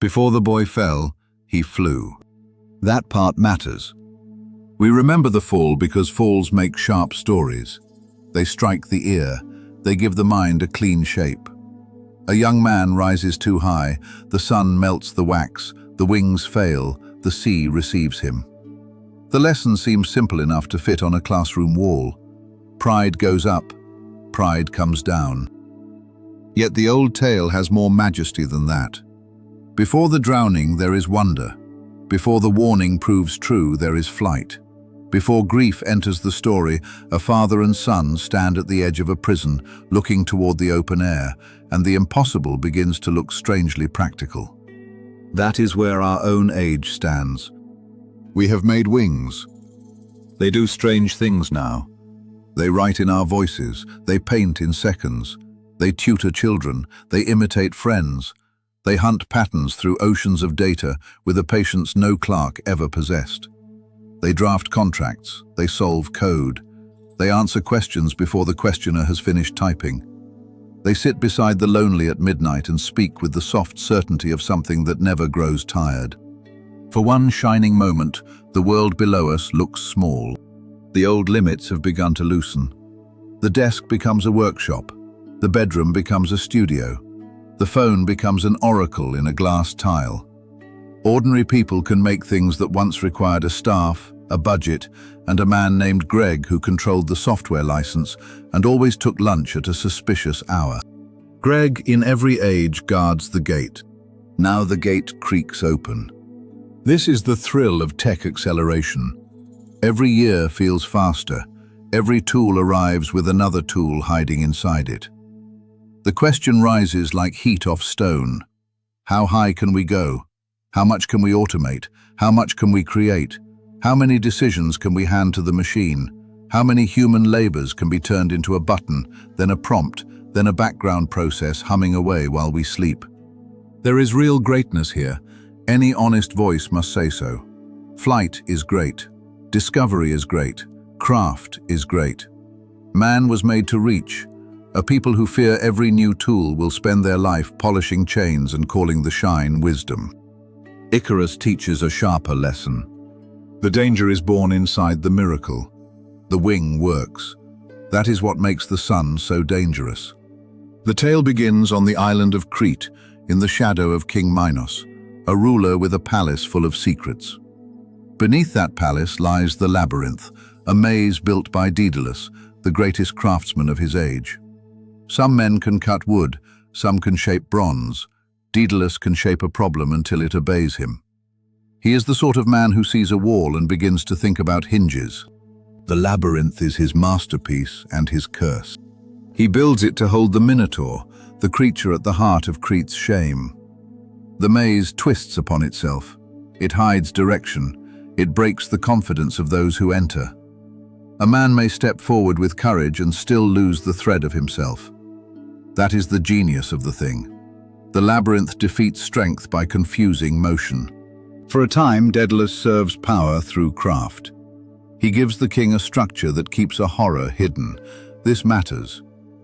Before the boy fell, he flew. That part matters. We remember the fall because falls make sharp stories. They strike the ear. They give the mind a clean shape. A young man rises too high. The sun melts the wax. The wings fail. The sea receives him. The lesson seems simple enough to fit on a classroom wall. Pride goes up. Pride comes down. Yet the old tale has more majesty than that. Before the drowning, there is wonder. Before the warning proves true, there is flight. Before grief enters the story, a father and son stand at the edge of a prison, looking toward the open air, and the impossible begins to look strangely practical. That is where our own age stands. We have made wings. They do strange things now. They write in our voices, they paint in seconds, they tutor children, they imitate friends, they hunt patterns through oceans of data with a patience no clerk ever possessed. They draft contracts, they solve code, they answer questions before the questioner has finished typing. They sit beside the lonely at midnight and speak with the soft certainty of something that never grows tired. For one shining moment, the world below us looks small. The old limits have begun to loosen. The desk becomes a workshop. The bedroom becomes a studio. The phone becomes an oracle in a glass tile. Ordinary people can make things that once required a staff, a budget, and a man named Greg who controlled the software license and always took lunch at a suspicious hour. Greg, in every age, guards the gate. Now the gate creaks open. This is the thrill of tech acceleration. Every year feels faster. Every tool arrives with another tool hiding inside it. The question rises like heat off stone. How high can we go? How much can we automate? How much can we create? How many decisions can we hand to the machine? How many human labors can be turned into a button, then a prompt, then a background process humming away while we sleep? There is real greatness here. Any honest voice must say so. Flight is great. Discovery is great. Craft is great. Man was made to reach. A people who fear every new tool will spend their life polishing chains and calling the shine wisdom. Icarus teaches a sharper lesson. The danger is born inside the miracle. The wing works. That is what makes the sun so dangerous. The tale begins on the island of Crete, in the shadow of King Minos, a ruler with a palace full of secrets. Beneath that palace lies the labyrinth, a maze built by Daedalus, the greatest craftsman of his age. Some men can cut wood, some can shape bronze. Daedalus can shape a problem until it obeys him. He is the sort of man who sees a wall and begins to think about hinges. The labyrinth is his masterpiece and his curse. He builds it to hold the Minotaur, the creature at the heart of Crete's shame. The maze twists upon itself. It hides direction. It breaks the confidence of those who enter. A man may step forward with courage and still lose the thread of himself. That is the genius of the thing. The labyrinth defeats strength by confusing motion. For a time, Daedalus serves power through craft. He gives the king a structure that keeps a horror hidden. This matters.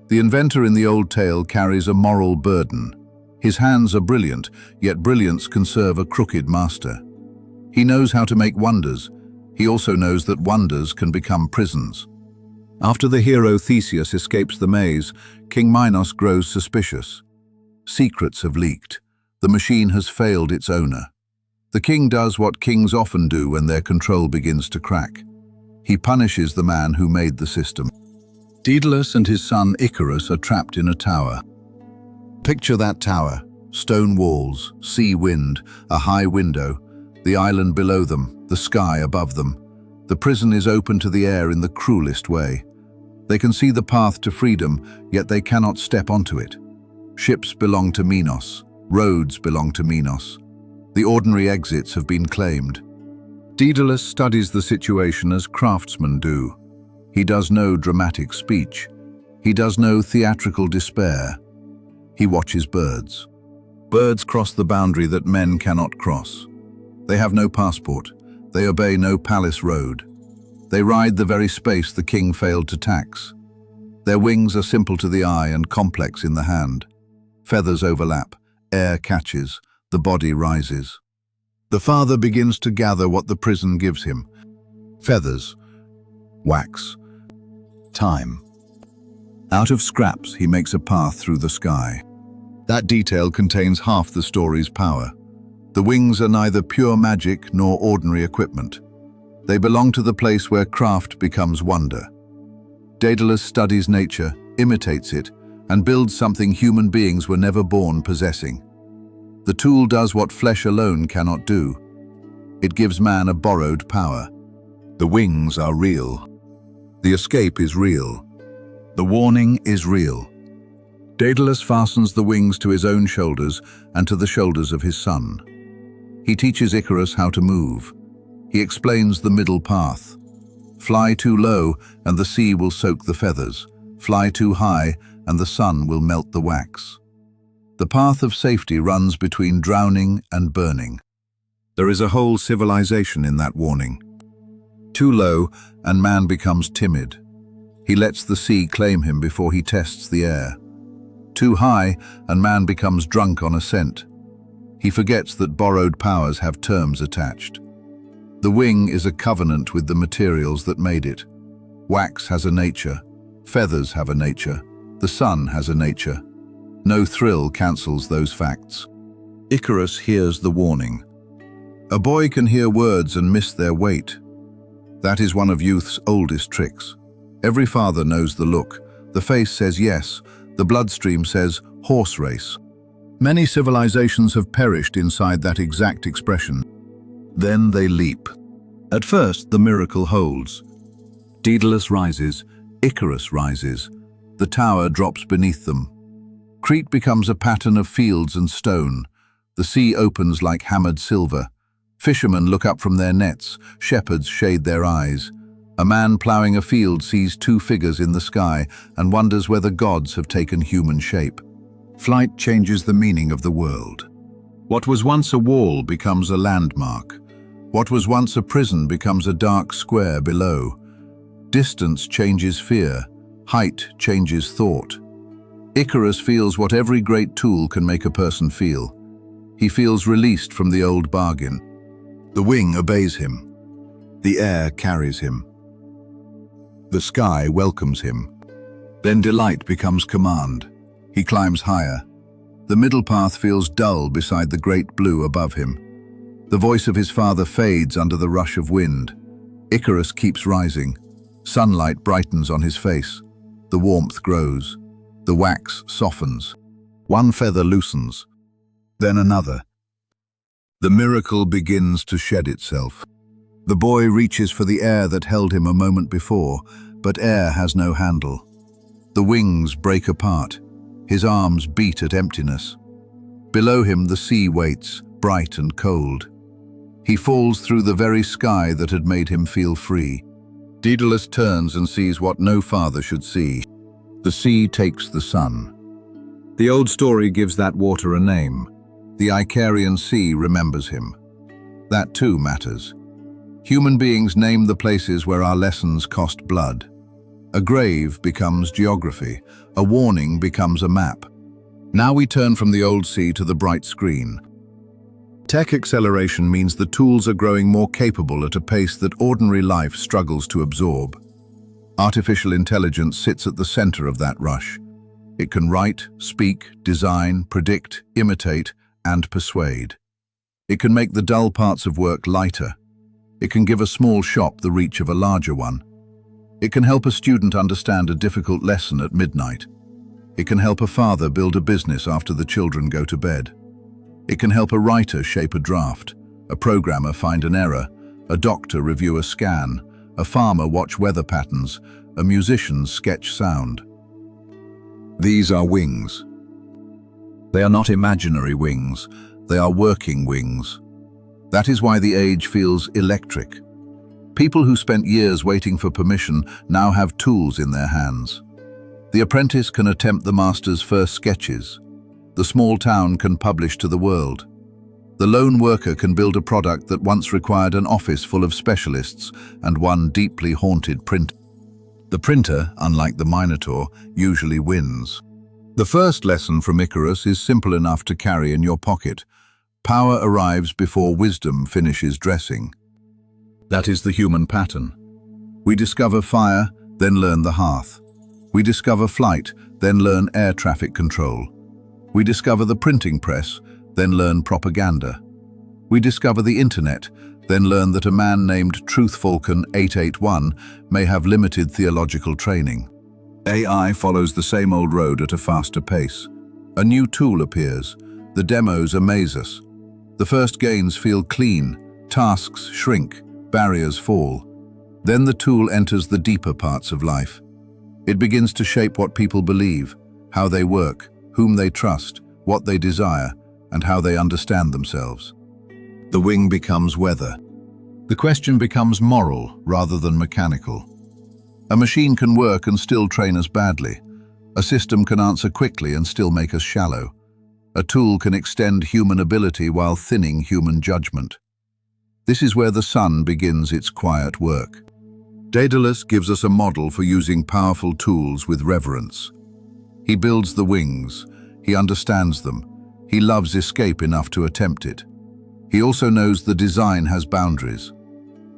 The inventor in the old tale carries a moral burden. His hands are brilliant, yet brilliance can serve a crooked master. He knows how to make wonders. He also knows that wonders can become prisons. After the hero Theseus escapes the maze, King Minos grows suspicious. Secrets have leaked. The machine has failed its owner. The king does what kings often do when their control begins to crack. He punishes the man who made the system. Daedalus and his son Icarus are trapped in a tower. Picture that tower. Stone walls, sea wind, a high window, the island below them, the sky above them. The prison is open to the air in the cruelest way. They can see the path to freedom, yet they cannot step onto it. Ships belong to Minos. Roads belong to Minos. The ordinary exits have been claimed. Daedalus studies the situation as craftsmen do. He does no dramatic speech. He does no theatrical despair. He watches birds. Birds cross the boundary that men cannot cross. They have no passport. They obey no palace road. They ride the very space the king failed to tax. Their wings are simple to the eye and complex in the hand. Feathers overlap. Air catches. The body rises. The father begins to gather what the prison gives him: feathers, wax, time. Out of scraps, he makes a path through the sky. That detail contains half the story's power. The wings are neither pure magic nor ordinary equipment. They belong to the place where craft becomes wonder. Daedalus studies nature, imitates it, and builds something human beings were never born possessing. The tool does what flesh alone cannot do. It gives man a borrowed power. The wings are real. The escape is real. The warning is real. Daedalus fastens the wings to his own shoulders and to the shoulders of his son. He teaches Icarus how to move. He explains the middle path. Fly too low and the sea will soak the feathers. Fly too high and the sun will melt the wax. The path of safety runs between drowning and burning. There is a whole civilization in that warning. Too low and man becomes timid. He lets the sea claim him before he tests the air. Too high and man becomes drunk on ascent. He forgets that borrowed powers have terms attached. The wing is a covenant with the materials that made it. Wax has a nature. Feathers have a nature. The sun has a nature. No thrill cancels those facts. Icarus hears the warning. A boy can hear words and miss their weight. That is one of youth's oldest tricks. Every father knows the look. The face says yes. The bloodstream says horse race. Many civilizations have perished inside that exact expression. Then they leap. At first, the miracle holds. Daedalus rises. Icarus rises. The tower drops beneath them. Crete becomes a pattern of fields and stone. The sea opens like hammered silver. Fishermen look up from their nets. Shepherds shade their eyes. A man ploughing a field sees two figures in the sky and wonders whether gods have taken human shape. Flight changes the meaning of the world. What was once a wall becomes a landmark. What was once a prison becomes a dark square below. Distance changes fear. Height changes thought. Icarus feels what every great tool can make a person feel. He feels released from the old bargain. The wing obeys him. The air carries him. The sky welcomes him. Then delight becomes command. He climbs higher. The middle path feels dull beside the great blue above him. The voice of his father fades under the rush of wind. Icarus keeps rising. Sunlight brightens on his face. The warmth grows. The wax softens. One feather loosens. Then another. The miracle begins to shed itself. The boy reaches for the air that held him a moment before, but air has no handle. The wings break apart. His arms beat at emptiness. Below him the sea waits, bright and cold. He falls through the very sky that had made him feel free. Daedalus turns and sees what no father should see. The sea takes the sun. The old story gives that water a name. The Icarian Sea remembers him. That too matters. Human beings name the places where our lessons cost blood. A grave becomes geography. A warning becomes a map. Now we turn from the old sea to the bright screen. Tech acceleration means the tools are growing more capable at a pace that ordinary life struggles to absorb. Artificial intelligence sits at the center of that rush. It can write, speak, design, predict, imitate, and persuade. It can make the dull parts of work lighter. It can give a small shop the reach of a larger one. It can help a student understand a difficult lesson at midnight. It can help a father build a business after the children go to bed. It can help a writer shape a draft, a programmer find an error, a doctor review a scan, a farmer watch weather patterns, a musician sketch sound. These are wings. They are not imaginary wings, they are working wings. That is why the age feels electric. People who spent years waiting for permission now have tools in their hands. The apprentice can attempt the master's first sketches. The small town can publish to the world. The lone worker can build a product that once required an office full of specialists and one deeply haunted printer. The printer, unlike the Minotaur, usually wins. The first lesson from Icarus is simple enough to carry in your pocket. Power arrives before wisdom finishes dressing. That is the human pattern. We discover fire, then learn the hearth. We discover flight, then learn air traffic control. We discover the printing press, then learn propaganda. We discover the internet, then learn that a man named Truth Falcon 881 may have limited theological training. AI follows the same old road at a faster pace. A new tool appears. The demos amaze us. The first gains feel clean, tasks shrink, barriers fall. Then the tool enters the deeper parts of life. It begins to shape what people believe, how they work, whom they trust, what they desire, and how they understand themselves. The wing becomes weather. The question becomes moral rather than mechanical. A machine can work and still train us badly. A system can answer quickly and still make us shallow. A tool can extend human ability while thinning human judgment. This is where the sun begins its quiet work. Daedalus gives us a model for using powerful tools with reverence. He builds the wings. He understands them. He loves escape enough to attempt it. He also knows the design has boundaries.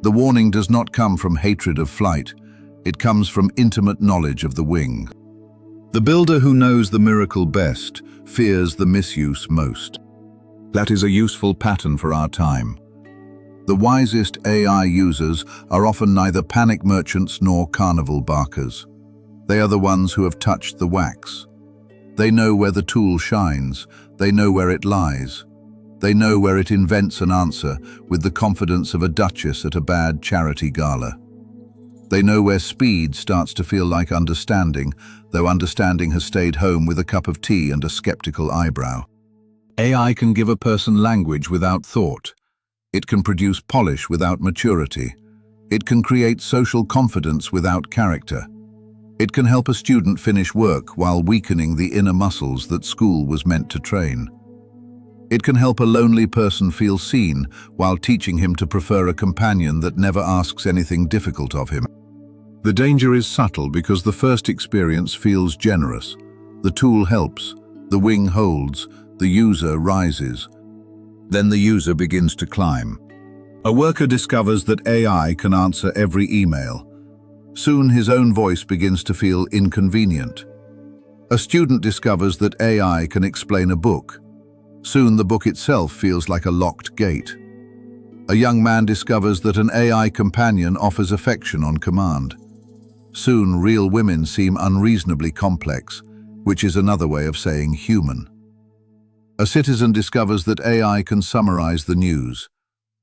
The warning does not come from hatred of flight. It comes from intimate knowledge of the wing. The builder who knows the miracle best fears the misuse most. That is a useful pattern for our time. The wisest AI users are often neither panic merchants nor carnival barkers. They are the ones who have touched the wax. They know where the tool shines. They know where it lies. They know where it invents an answer with the confidence of a duchess at a bad charity gala. They know where speed starts to feel like understanding, though understanding has stayed home with a cup of tea and a skeptical eyebrow. AI can give a person language without thought. It can produce polish without maturity. It can create social confidence without character. It can help a student finish work while weakening the inner muscles that school was meant to train. It can help a lonely person feel seen while teaching him to prefer a companion that never asks anything difficult of him. The danger is subtle because the first experience feels generous. The tool helps, the wing holds, the user rises. Then the user begins to climb. A worker discovers that AI can answer every email. Soon his own voice begins to feel inconvenient. A student discovers that AI can explain a book. Soon the book itself feels like a locked gate. A young man discovers that an AI companion offers affection on command. Soon real women seem unreasonably complex, which is another way of saying human. A citizen discovers that AI can summarize the news.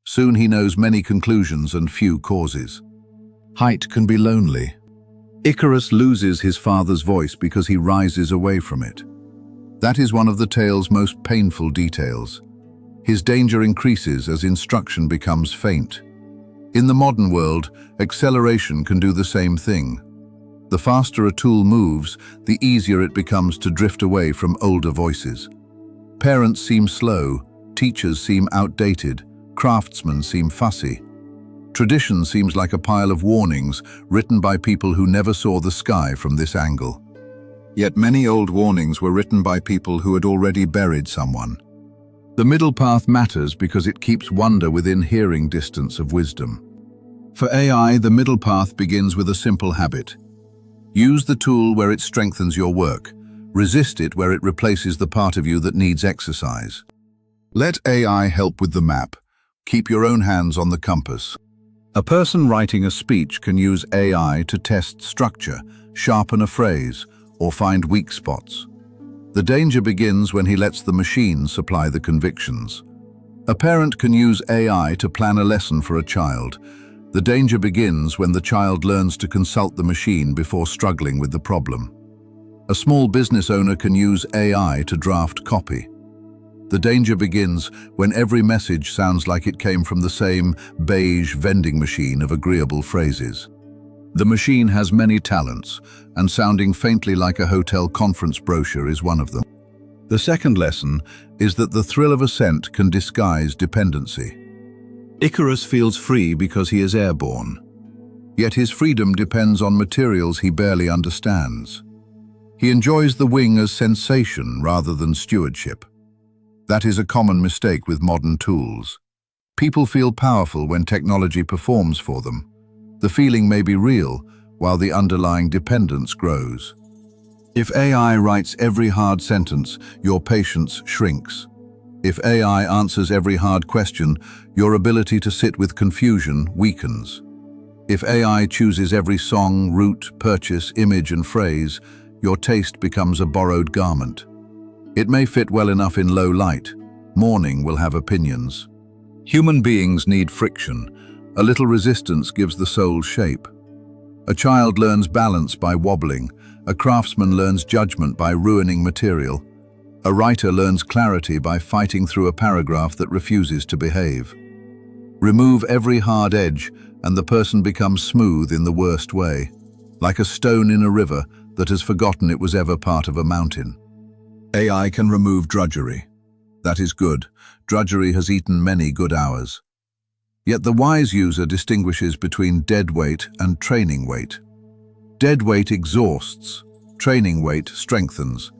Soon he knows many conclusions and few causes. Height can be lonely. Icarus loses his father's voice because he rises away from it. That is one of the tale's most painful details. His danger increases as instruction becomes faint. In the modern world, acceleration can do the same thing. The faster a tool moves, the easier it becomes to drift away from older voices. Parents seem slow, teachers seem outdated, craftsmen seem fussy. Tradition seems like a pile of warnings written by people who never saw the sky from this angle. Yet many old warnings were written by people who had already buried someone. The middle path matters because it keeps wonder within hearing distance of wisdom. For AI, the middle path begins with a simple habit. Use the tool where it strengthens your work. Resist it where it replaces the part of you that needs exercise. Let AI help with the map. Keep your own hands on the compass. A person writing a speech can use AI to test structure, sharpen a phrase, or find weak spots. The danger begins when he lets the machine supply the convictions. A parent can use AI to plan a lesson for a child. The danger begins when the child learns to consult the machine before struggling with the problem. A small business owner can use AI to draft copy. The danger begins when every message sounds like it came from the same beige vending machine of agreeable phrases. The machine has many talents, and sounding faintly like a hotel conference brochure is one of them. The second lesson is that the thrill of ascent can disguise dependency. Icarus feels free because he is airborne. Yet his freedom depends on materials he barely understands. He enjoys the wing as sensation rather than stewardship. That is a common mistake with modern tools. People feel powerful when technology performs for them. The feeling may be real, while the underlying dependence grows. If AI writes every hard sentence, your patience shrinks. If AI answers every hard question, your ability to sit with confusion weakens. If AI chooses every song, route, purchase, image and phrase, your taste becomes a borrowed garment. It may fit well enough in low light. Morning will have opinions. Human beings need friction. A little resistance gives the soul shape. A child learns balance by wobbling. A craftsman learns judgment by ruining material. A writer learns clarity by fighting through a paragraph that refuses to behave. Remove every hard edge, and the person becomes smooth in the worst way, like a stone in a river that has forgotten it was ever part of a mountain. AI can remove drudgery. That is good. Drudgery has eaten many good hours. Yet the wise user distinguishes between dead weight and training weight. Dead weight exhausts. Training weight strengthens.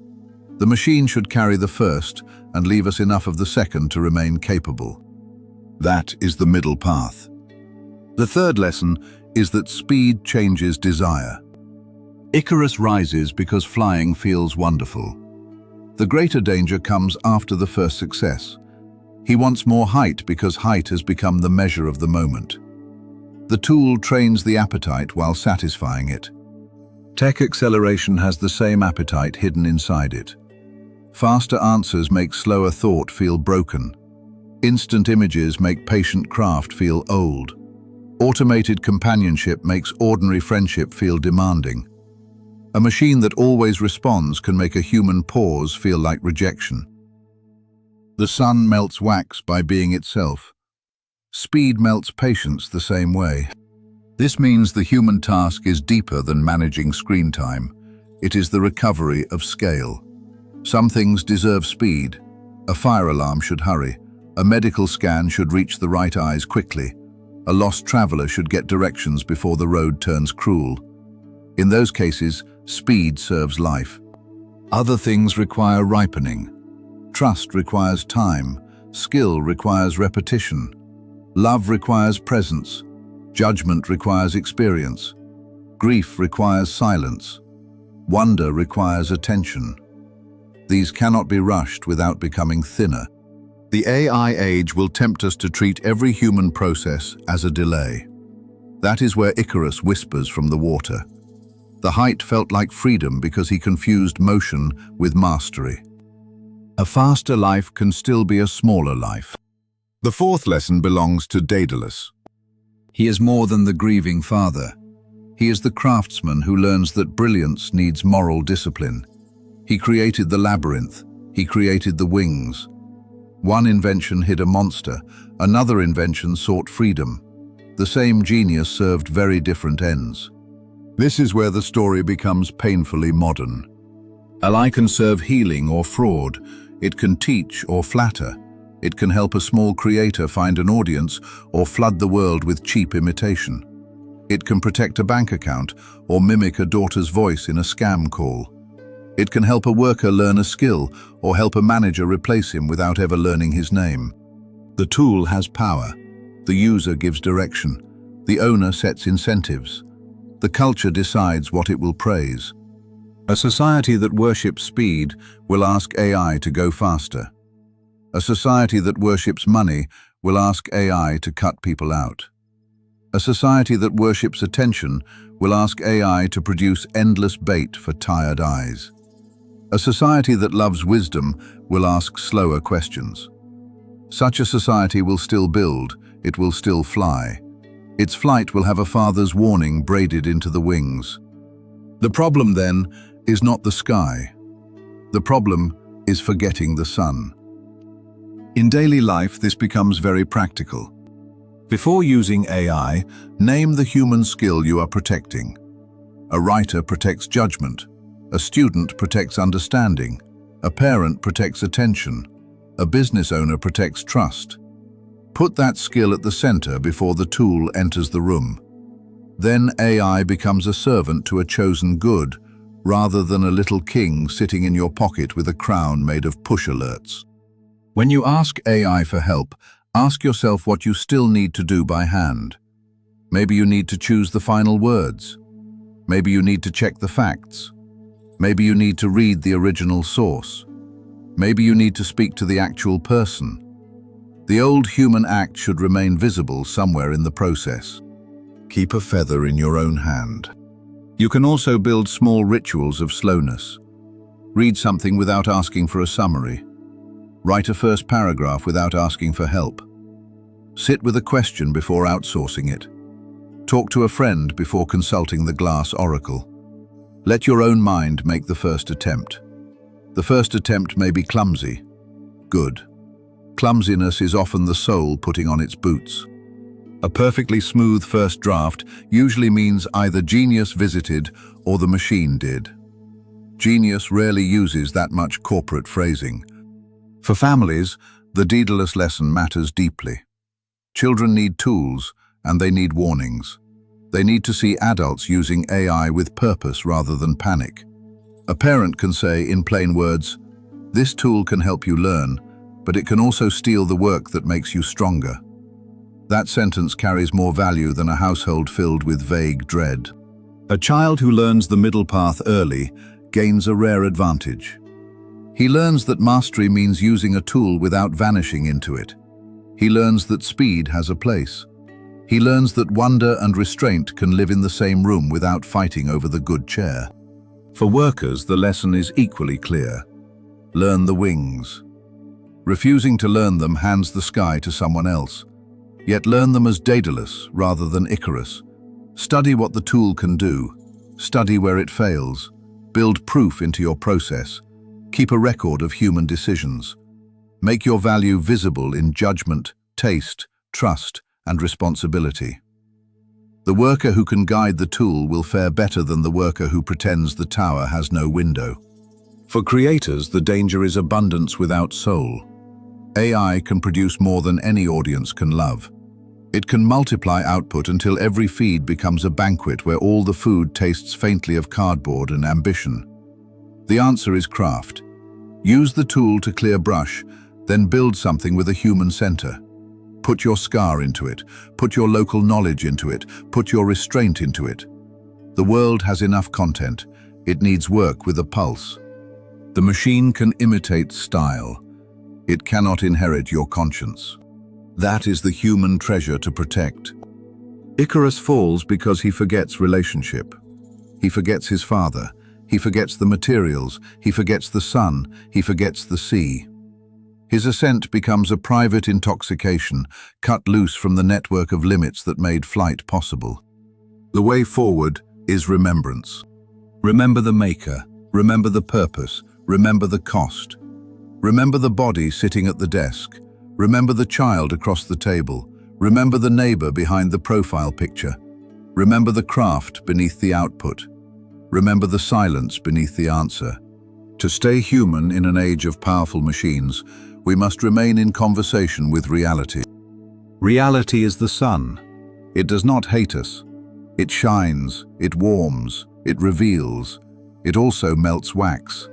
The machine should carry the first and leave us enough of the second to remain capable. That is the middle path. The third lesson is that speed changes desire. Icarus rises because flying feels wonderful. The greater danger comes after the first success. He wants more height because height has become the measure of the moment. The tool trains the appetite while satisfying it. Tech acceleration has the same appetite hidden inside it. Faster answers make slower thought feel broken. Instant images make patient craft feel old. Automated companionship makes ordinary friendship feel demanding. A machine that always responds can make a human pause feel like rejection. The sun melts wax by being itself. Speed melts patience the same way. This means the human task is deeper than managing screen time. It is the recovery of scale. Some things deserve speed. A fire alarm should hurry. A medical scan should reach the right eyes quickly. A lost traveler should get directions before the road turns cruel. In those cases, speed serves life. Other things require ripening. Trust requires time. Skill requires repetition. Love requires presence. Judgment requires experience. Grief requires silence. Wonder requires attention. These cannot be rushed without becoming thinner. The AI age will tempt us to treat every human process as a delay. That is where Icarus whispers from the water. The height felt like freedom because he confused motion with mastery. A faster life can still be a smaller life. The fourth lesson belongs to Daedalus. He is more than the grieving father. He is the craftsman who learns that brilliance needs moral discipline. He created the labyrinth. He created the wings. One invention hid a monster. Another invention sought freedom. The same genius served very different ends. This is where the story becomes painfully modern. A lie can serve healing or fraud. It can teach or flatter. It can help a small creator find an audience or flood the world with cheap imitation. It can protect a bank account or mimic a daughter's voice in a scam call. It can help a worker learn a skill or help a manager replace him without ever learning his name. The tool has power. The user gives direction. The owner sets incentives. The culture decides what it will praise. A society that worships speed will ask AI to go faster. A society that worships money will ask AI to cut people out. A society that worships attention will ask AI to produce endless bait for tired eyes. A society that loves wisdom will ask slower questions. Such a society will still build, it will still fly. Its flight will have a father's warning braided into the wings. The problem then is not the sky. The problem is forgetting the sun. In daily life, this becomes very practical. Before using AI, name the human skill you are protecting. A writer protects judgment. A student protects understanding. A parent protects attention. A business owner protects trust. Put that skill at the center before the tool enters the room. Then AI becomes a servant to a chosen good, rather than a little king sitting in your pocket with a crown made of push alerts. When you ask AI for help, ask yourself what you still need to do by hand. Maybe you need to choose the final words. Maybe you need to check the facts. Maybe you need to read the original source. Maybe you need to speak to the actual person. The old human act should remain visible somewhere in the process. Keep a feather in your own hand. You can also build small rituals of slowness. Read something without asking for a summary. Write a first paragraph without asking for help. Sit with a question before outsourcing it. Talk to a friend before consulting the glass oracle. Let your own mind make the first attempt. The first attempt may be clumsy. Good. Clumsiness is often the soul putting on its boots. A perfectly smooth first draft usually means either genius visited or the machine did. Genius rarely uses that much corporate phrasing. For families, the Daedalus lesson matters deeply. Children need tools, and they need warnings. They need to see adults using AI with purpose rather than panic. A parent can say, in plain words, "This tool can help you learn, but it can also steal the work that makes you stronger." That sentence carries more value than a household filled with vague dread. A child who learns the middle path early gains a rare advantage. He learns that mastery means using a tool without vanishing into it. He learns that speed has a place. He learns that wonder and restraint can live in the same room without fighting over the good chair. For workers, the lesson is equally clear. Learn the wings. Refusing to learn them hands the sky to someone else. Yet learn them as Daedalus rather than Icarus. Study what the tool can do. Study where it fails. Build proof into your process. Keep a record of human decisions. Make your value visible in judgment, taste, trust, and responsibility. The worker who can guide the tool will fare better than the worker who pretends the tower has no window. For creators, the danger is abundance without soul. AI can produce more than any audience can love. It can multiply output until every feed becomes a banquet where all the food tastes faintly of cardboard and ambition. The answer is craft. Use the tool to clear brush, then build something with a human center. Put your scar into it, put your local knowledge into it, put your restraint into it. The world has enough content. It needs work with a pulse. The machine can imitate style. It cannot inherit your conscience. That is the human treasure to protect. Icarus falls because he forgets relationship. He forgets his father. He forgets the materials. He forgets the sun. He forgets the sea. His ascent becomes a private intoxication, cut loose from the network of limits that made flight possible. The way forward is remembrance. Remember the maker. Remember the purpose. Remember the cost. Remember the body sitting at the desk. Remember the child across the table. Remember the neighbor behind the profile picture. Remember the craft beneath the output. Remember the silence beneath the answer. To stay human in an age of powerful machines, we must remain in conversation with reality. Reality is the sun. It does not hate us. It shines, it warms, it reveals. It also melts wax.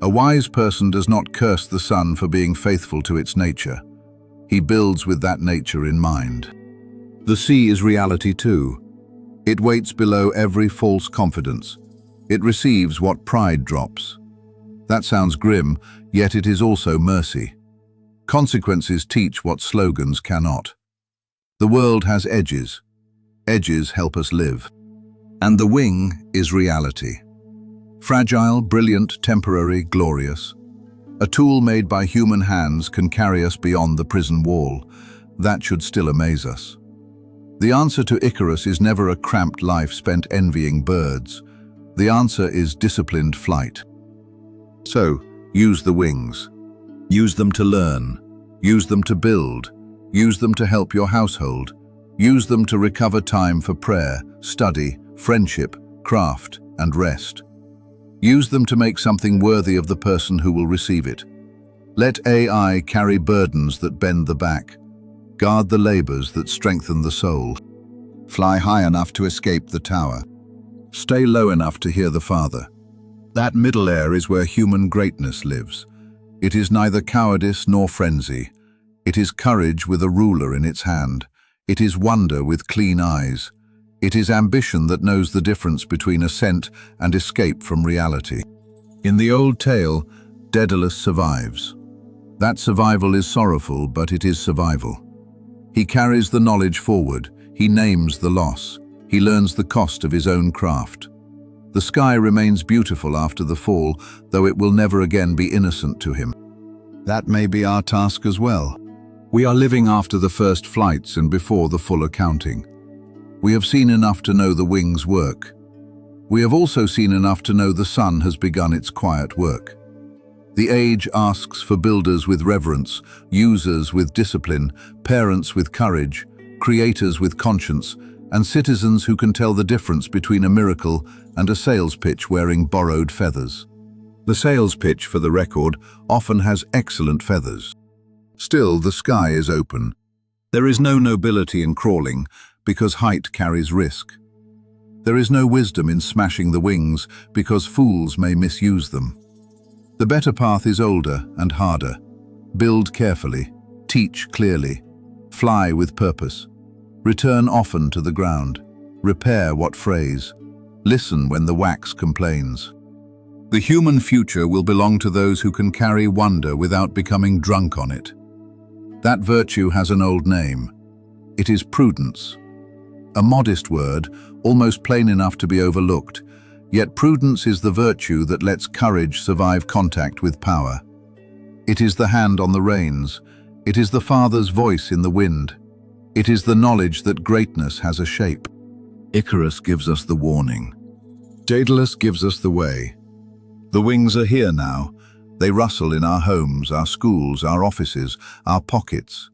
A wise person does not curse the sun for being faithful to its nature. He builds with that nature in mind. The sea is reality too. It waits below every false confidence. It receives what pride drops. That sounds grim, yet it is also mercy. Consequences teach what slogans cannot. The world has edges. Edges help us live. And the wing is reality. Fragile, brilliant, temporary, glorious. A tool made by human hands can carry us beyond the prison wall. That should still amaze us. The answer to Icarus is never a cramped life spent envying birds. The answer is disciplined flight. So, use the wings. Use them to learn. Use them to build. Use them to help your household. Use them to recover time for prayer, study, friendship, craft, and rest. Use them to make something worthy of the person who will receive it. Let AI carry burdens that bend the back. Guard the labors that strengthen the soul. Fly high enough to escape the tower. Stay low enough to hear the Father. That middle air is where human greatness lives. It is neither cowardice nor frenzy. It is courage with a ruler in its hand. It is wonder with clean eyes. It is ambition that knows the difference between ascent and escape from reality. In the old tale, Daedalus survives. That survival is sorrowful, but it is survival. He carries the knowledge forward. He names the loss. He learns the cost of his own craft. The sky remains beautiful after the fall, though it will never again be innocent to him. That may be our task as well. We are living after the first flights and before the full accounting. We have seen enough to know the wings work. We have also seen enough to know the sun has begun its quiet work. The age asks for builders with reverence, users with discipline, parents with courage, creators with conscience, and citizens who can tell the difference between a miracle and a sales pitch wearing borrowed feathers. The sales pitch, for the record, often has excellent feathers. Still, the sky is open. There is no nobility in crawling, because height carries risk. There is no wisdom in smashing the wings, because fools may misuse them. The better path is older and harder. Build carefully, teach clearly, fly with purpose. Return often to the ground. Repair what frays. Listen when the wax complains. The human future will belong to those who can carry wonder without becoming drunk on it. That virtue has an old name. It is prudence. A modest word, almost plain enough to be overlooked, yet prudence is the virtue that lets courage survive contact with power. It is the hand on the reins. It is the father's voice in the wind. It is the knowledge that greatness has a shape. Icarus gives us the warning. Daedalus gives us the way. The wings are here now. They rustle in our homes, our schools, our offices, our pockets.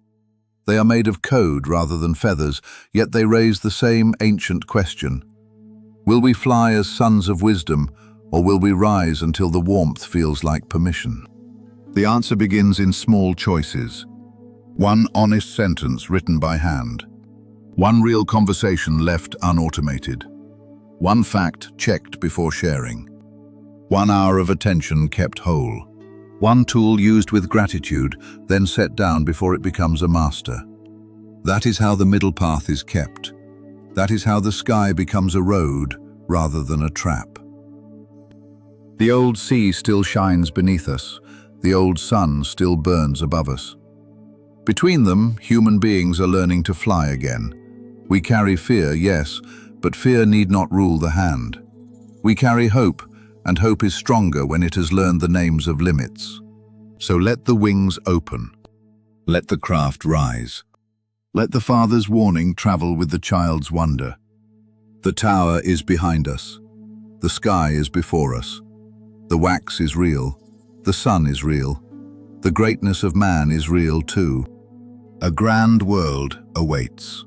They are made of code rather than feathers, yet they raise the same ancient question. Will we fly as sons of wisdom, or will we rise until the warmth feels like permission? The answer begins in small choices. One honest sentence written by hand. One real conversation left unautomated. One fact checked before sharing. 1 hour of attention kept whole. One tool used with gratitude, then set down before it becomes a master. That is how the middle path is kept. That is how the sky becomes a road rather than a trap. The old sea still shines beneath us. The old sun still burns above us. Between them, human beings are learning to fly again. We carry fear, yes, but fear need not rule the hand. We carry hope, and hope is stronger when it has learned the names of limits. So let the wings open. Let the craft rise. Let the father's warning travel with the child's wonder. The tower is behind us. The sky is before us. The wax is real. The sun is real. The greatness of man is real too. A grand world awaits.